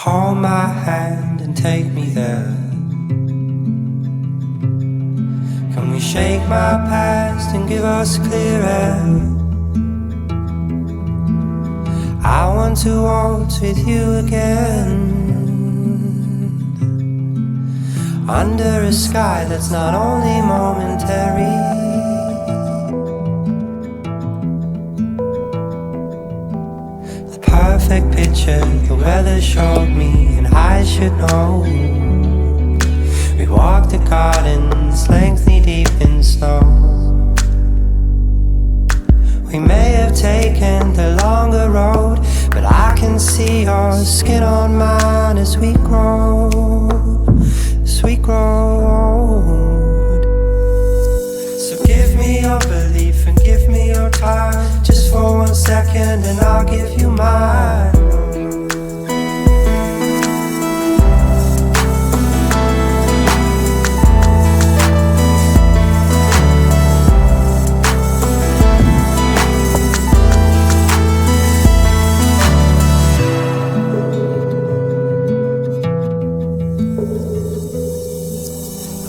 hold my hand and take me there? Can we shake my past and give us clear air? I want to waltz with you again, under a sky that's not only momentary. The perfect picture the weather showed me, and I should know. We walked the gardens lengthy deep in snow. We may have taken the longer road, but I can see your skin on mine as we grow, as we grow. So give me your belief and give me your time, just for 1 second, and I'll give you mine.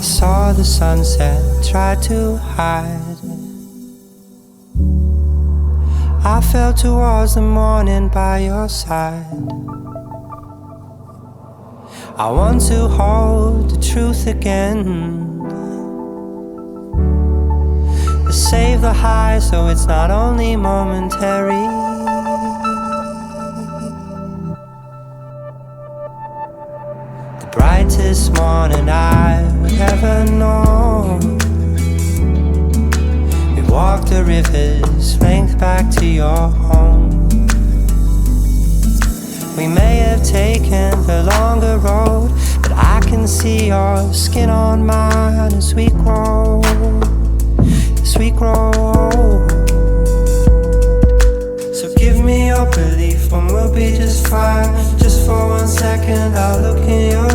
Saw the sunset, tried to hide. I fell towards the morning by your side. I want to hold the truth again, to save the high so it's not only momentary. The brightest morning I would ever know. We walked the river's length back to your home. We may have taken the longer road, but I can see your skin on mine as we grow, as we grow. So give me your belief and we'll be just fine. Just for 1 second, I'll look in your